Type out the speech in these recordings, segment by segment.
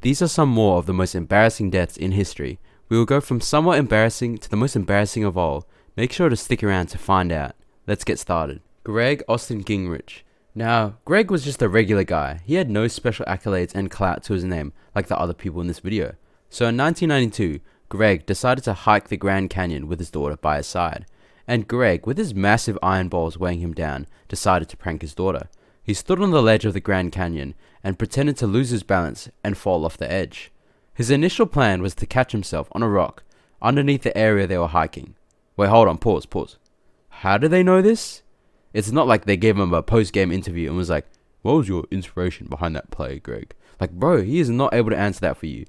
These are some more of the most embarrassing deaths in history. We will go from somewhat embarrassing to the most embarrassing of all. Make sure to stick around to find out. Let's get started. Greg Austin Gingrich. Now, Greg was just a regular guy. He had no special accolades and clout to his name like the other people in this video. So in 1992, Greg decided to hike the Grand Canyon with his daughter by his side. And Greg, with his massive iron balls weighing him down, decided to prank his daughter. He stood on the ledge of the Grand Canyon and pretended to lose his balance and fall off the edge. His initial plan was to catch himself on a rock underneath the area they were hiking. Wait, hold on, pause. How do they know this? It's not like they gave him a post-game interview and was like, what was your inspiration behind that play, Greg? Like, bro, he is not able to answer that for you.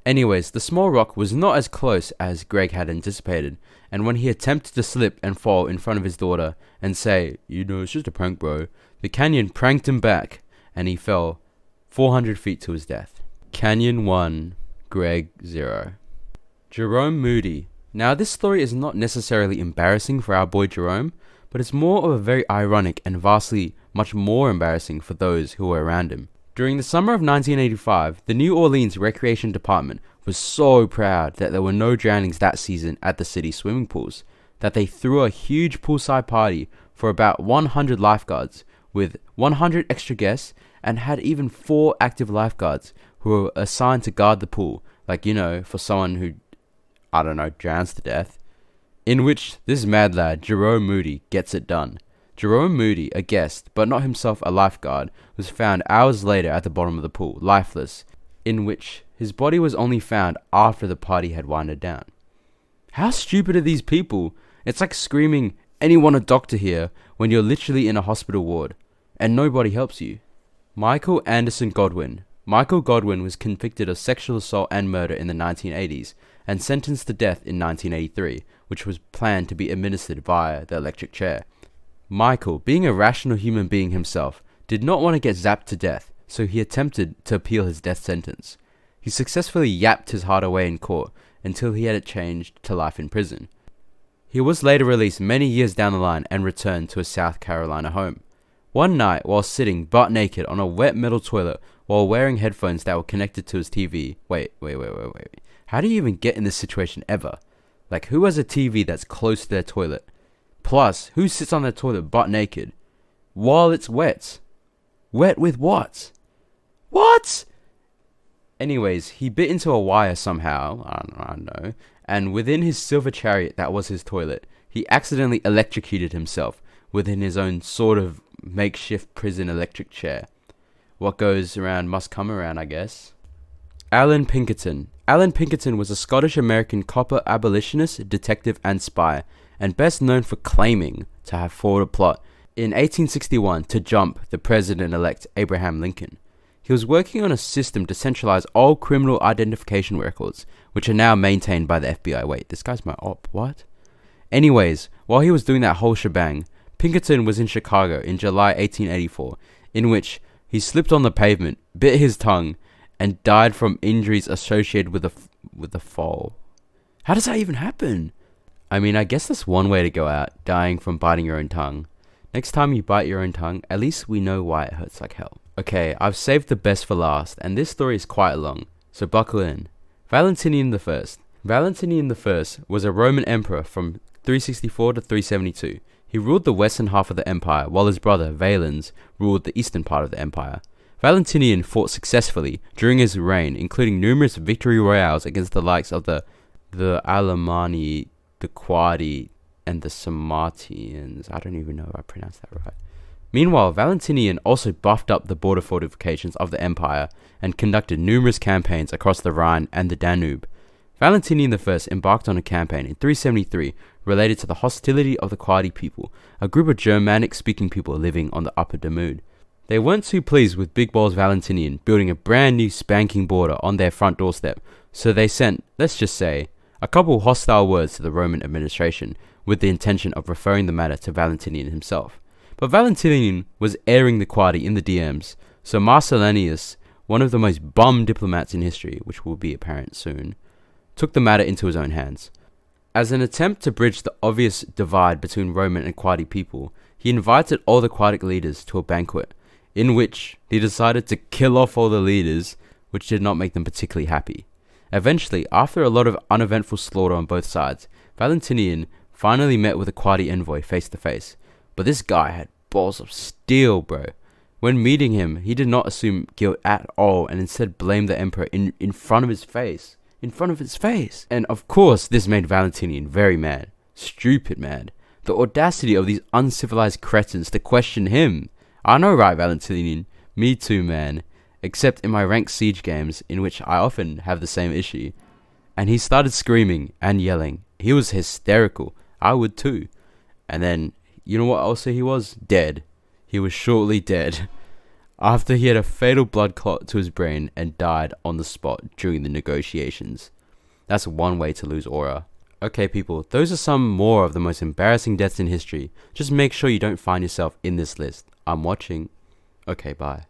Anyways, the small rock was not as close as Greg had anticipated, and when he attempted to slip and fall in front of his daughter and say, it's just a prank, bro, the canyon pranked him back, and he fell 400 feet to his death. Canyon 1, Greg 0. Jerome Moody. Now, this story is not necessarily embarrassing for our boy Jerome, but it's more of a very ironic and vastly much more embarrassing for those who were around him. During the summer of 1985, the New Orleans Recreation Department was so proud that there were no drownings that season at the city swimming pools, that they threw a huge poolside party for about 100 lifeguards, with 100 extra guests, and had even 4 active lifeguards who were assigned to guard the pool, for someone who, drowns to death. In which this mad lad, Jerome Moody, gets it done. Jerome Moody, a guest, but not himself a lifeguard, was found hours later at the bottom of the pool, lifeless, in which his body was only found after the party had winded down. How stupid are these people? It's like screaming, anyone a doctor here, when you're literally in a hospital ward, and nobody helps you. Michael Anderson Godwin. Michael Godwin was convicted of sexual assault and murder in the 1980s, and sentenced to death in 1983, which was planned to be administered via the electric chair. Michael, being a rational human being himself, did not want to get zapped to death, so he attempted to appeal his death sentence. He successfully yapped his heart away in court until he had it changed to life in prison. He was later released many years down the line and returned to his South Carolina home. One night, while sitting butt naked on a wet metal toilet while wearing headphones that were connected to his TV. Wait. How do you even get in this situation ever? Like, who has a TV that's close to their toilet? Plus, who sits on their toilet butt naked while it's wet? Wet with what? What? Anyways, he bit into a wire somehow, I don't know, and within his silver chariot that was his toilet, he accidentally electrocuted himself within his own sort of makeshift prison electric chair. What goes around must come around, I guess. Alan Pinkerton. Alan Pinkerton was a Scottish-American copper abolitionist, detective, and spy, and best known for claiming to have forwarded a plot in 1861 to jump the president-elect Abraham Lincoln. He was working on a system to centralize all criminal identification records, which are now maintained by the FBI. Wait, this guy's my op, what? Anyways, while he was doing that whole shebang, Pinkerton was in Chicago in July 1884, in which he slipped on the pavement, bit his tongue, and died from injuries associated with the fall. How does that even happen? I mean, I guess that's one way to go out, dying from biting your own tongue. Next time you bite your own tongue, at least we know why it hurts like hell. Okay, I've saved the best for last, and this story is quite long, so buckle in. Valentinian I. Valentinian I was a Roman emperor from 364 to 372. He ruled the western half of the empire, while his brother Valens ruled the eastern part of the empire. Valentinian fought successfully during his reign, including numerous victory royales against the likes of the Alemanni, the Quadi, and the Sarmatians. I don't even know if I pronounced that right. Meanwhile, Valentinian also buffed up the border fortifications of the empire and conducted numerous campaigns across the Rhine and the Danube. Valentinian I embarked on a campaign in 373 related to the hostility of the Quadi people, a group of Germanic-speaking people living on the Upper Danube. They weren't too pleased with Big Balls Valentinian building a brand new spanking border on their front doorstep, so they sent, let's just say, a couple hostile words to the Roman administration with the intention of referring the matter to Valentinian himself. But Valentinian was airing the Quadi in the DMs, so Marcellinus, one of the most bum diplomats in history, which will be apparent soon, took the matter into his own hands. As an attempt to bridge the obvious divide between Roman and Quadi people, he invited all the Quadic leaders to a banquet, in which he decided to kill off all the leaders which did not make them particularly happy. Eventually, after a lot of uneventful slaughter on both sides, Valentinian finally met with a Quadi envoy face to face. But this guy had balls of steel, bro. When meeting him, he did not assume guilt at all and instead blamed the emperor in front of his face. In front of his face. And of course, this made Valentinian very mad. Stupid mad. The audacity of these uncivilized cretins to question him. I know, right, Valentinian? Me too, man. Except in my ranked siege games, in which I often have the same issue. And he started screaming and yelling. He was hysterical. I would too. And then, you know what also he was? Dead. He was shortly dead. After he had a fatal blood clot to his brain and died on the spot during the negotiations. That's one way to lose aura. Okay people, those are some more of the most embarrassing deaths in history. Just make sure you don't find yourself in this list. I'm watching. Okay, bye.